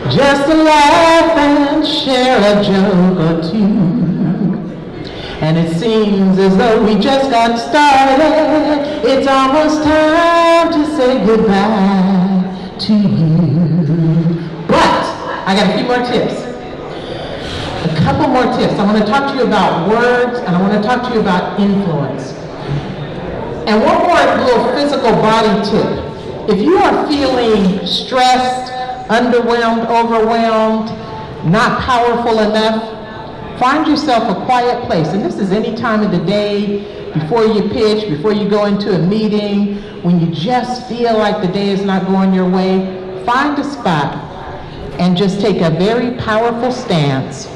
Just to laugh and share a joke or two. And it seems as though we just got started. It's almost time to say goodbye to you. But I got a few more tips. A couple more tips. I want to talk to you about words, and I want to talk to you about influence. And one more little physical body tip. If you are feeling stressed, underwhelmed, overwhelmed, not powerful enough, find yourself a quiet place. And this is any time of the day, before you pitch, before you go into a meeting, when you just feel like the day is not going your way, find a spot and just take a very powerful stance.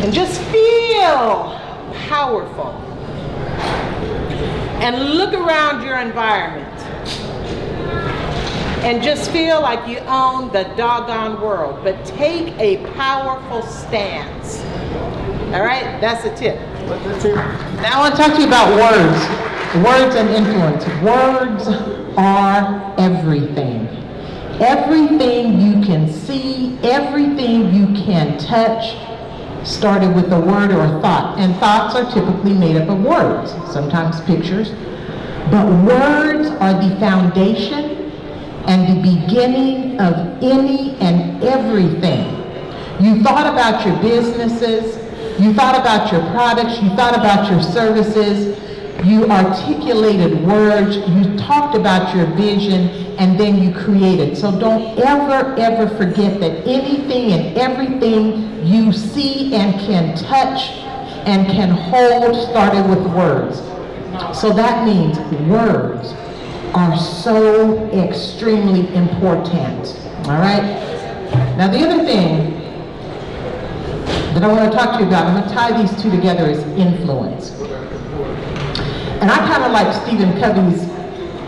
And just feel powerful. And look around your environment. And just feel like you own the doggone world. But take a powerful stance. All right? That's a tip. Now I want to talk to you about words. Words and influence. Words are everything. Everything you can see, everything you can touch, started with a word or a thought. And thoughts are typically made up of words, sometimes pictures. But words are the foundation and the beginning of any and everything. You thought about your businesses, you thought about your products, you thought about your services, you articulated words, you talked about your vision, and then you created. So don't ever forget that anything and everything you see and can touch and can hold started with words. So that means words are so extremely important. All right? Now the other thing that I want to talk to you about, I'm going to tie these two together, is influence. And I kind of like Stephen Covey's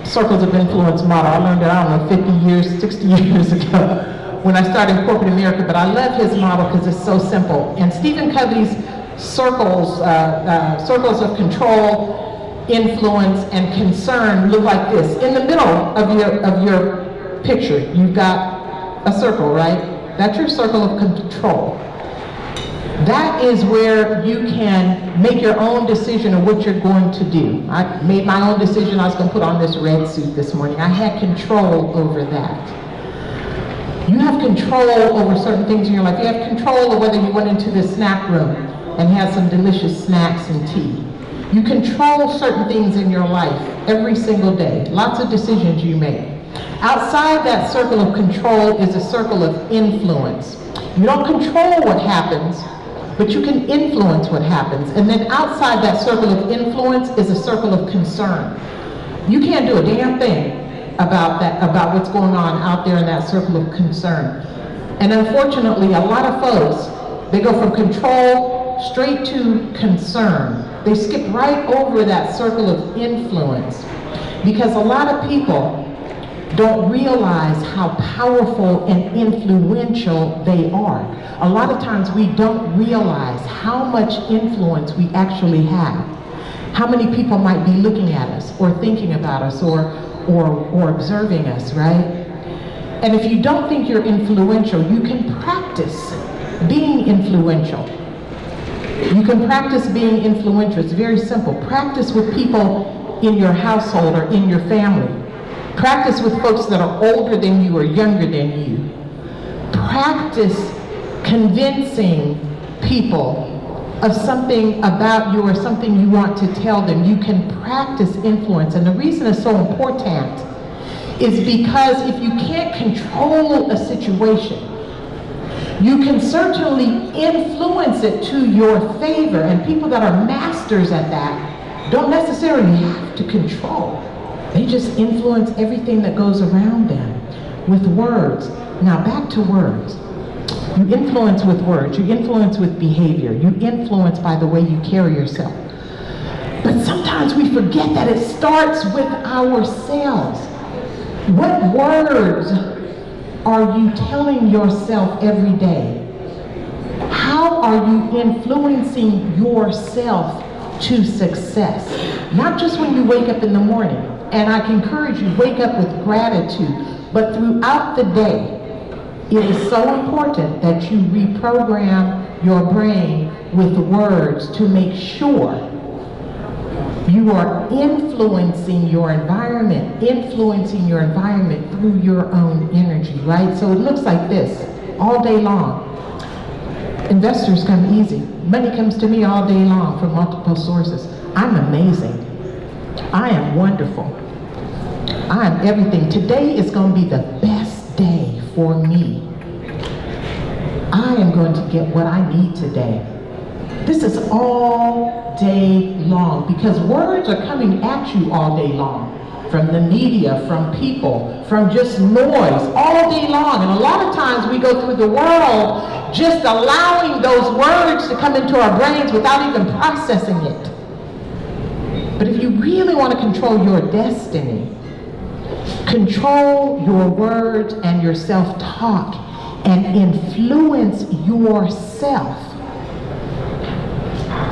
Circles of Influence model. I learned it, I don't know, 50 years, 60 years ago when I started in corporate America, but I love his model because it's so simple. And Stephen Covey's circles of control, influence, and concern look like this. In the middle of your picture, you've got a circle, right? That's your circle of control. That is where you can make your own decision of what you're going to do. I made my own decision. I was going to put on this red suit this morning. I had control over that. You have control over certain things in your life. You have control of whether you went into the snack room and had some delicious snacks and tea. You control certain things in your life every single day. Lots of decisions you make. Outside that circle of control is a circle of influence. You don't control what happens, but you can influence what happens. And then outside that circle of influence is a circle of concern. You can't do a damn thing about what's going on out there in that circle of concern. And unfortunately, a lot of folks, they go from control straight to concern. They skip right over that circle of influence because a lot of people don't realize how powerful and influential they are. A lot of times we don't realize how much influence we actually have. How many people might be looking at us or thinking about us or observing us, right? And if you don't think you're influential, you can practice being influential. You can practice being influential. It's very simple. Practice with people in your household or in your family. Practice with folks that are older than you or younger than you. Practice convincing people of something about you or something you want to tell them. You can practice influence. And the reason it's so important is because if you can't control a situation, you can certainly influence it to your favor. And people that are masters at that don't necessarily have to control. They just influence everything that goes around them with words. Now back to words. You influence with words. You influence with behavior. You influence by the way you carry yourself. But sometimes we forget that it starts with ourselves. What words are you telling yourself every day? How are you influencing yourself to success. Not just when you wake up in the morning. And I can encourage you, wake up with gratitude. But throughout the day, it is so important that you reprogram your brain with words to make sure you are influencing your environment through your own energy, right? So it looks like this all day long. Investors come easy. Money comes to me all day long from multiple sources. I'm amazing. I am wonderful. I am everything. Today is going to be the best day for me. I am going to get what I need today. This is all day long because words are coming at you all day long. From the media, from people, from just noise, all day long. And a lot of times we go through the world just allowing those words to come into our brains without even processing it. But if you really want to control your destiny, control your words and your self-talk and influence yourself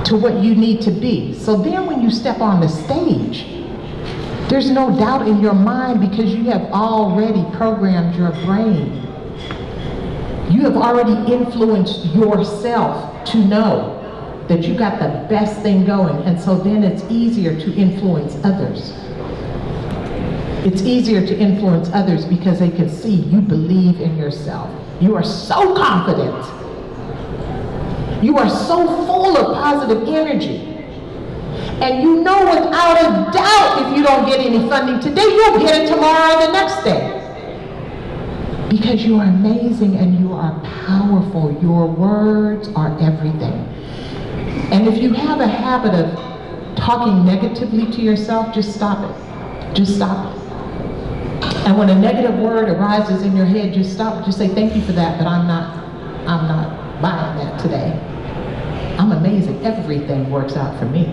to what you need to be. So then when you step on the stage, there's no doubt in your mind because you have already programmed your brain. You have already influenced yourself to know that you got the best thing going, and so then it's easier to influence others. It's easier to influence others because they can see you believe in yourself. You are so confident. You are so full of positive energy. And you know without a doubt if you don't get any funding today, you'll get it tomorrow or the next day. Because you are amazing and you are powerful. Your words are everything. And if you have a habit of talking negatively to yourself, just stop it. Just stop it. And when a negative word arises in your head, just stop it. Just say, thank you for that, but I'm not buying that today. I'm amazing. Everything works out for me.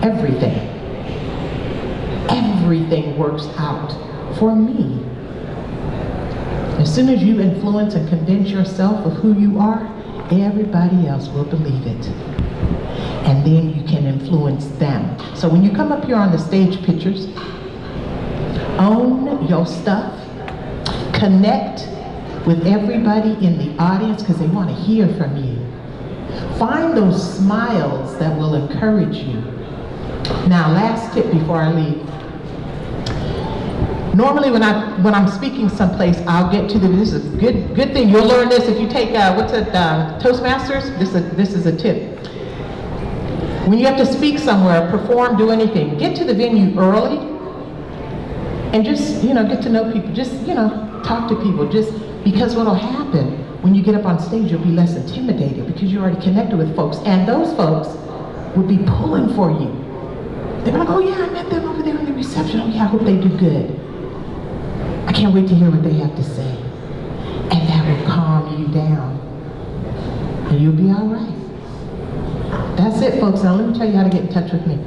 Everything. Everything works out for me. As soon as you influence and convince yourself of who you are, everybody else will believe it. And then you can influence them. So when you come up here on the stage pictures, own your stuff, connect with everybody in the audience because they want to hear from you. Find those smiles that will encourage you. Now, last tip before I leave. Normally when I'm speaking someplace, I'll get to this is a good thing. You'll learn this if you take, Toastmasters? This is a tip. When you have to speak somewhere, perform, do anything, get to the venue early and just, get to know people. Just, talk to people. Just because what'll happen when you get up on stage, you'll be less intimidated because you're already connected with folks. And those folks will be pulling for you. They're like, oh yeah, I met them over there in the reception. Oh yeah, I hope they do good. I can't wait to hear what they have to say. And that will calm you down. And you'll be all right. That's it, folks. Now let me tell you how to get in touch with me.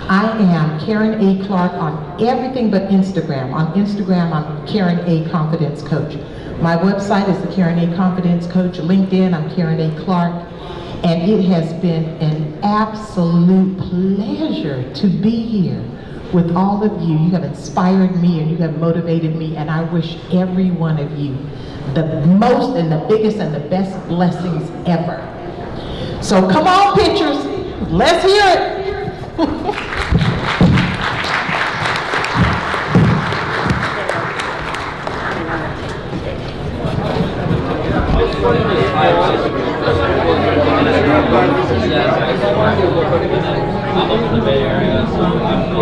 I am Karen A. Clark on everything but Instagram. On Instagram, I'm Karen A. Confidence Coach. My website is the Karen A. Confidence Coach. LinkedIn, I'm Karen A. Clark. And it has been an absolute pleasure to be here with all of you. You have inspired me and you have motivated me, and I wish every one of you the most and the biggest and the best blessings ever. So come on, pictures. Let's hear it. I'm up in the Bay Area, so I'm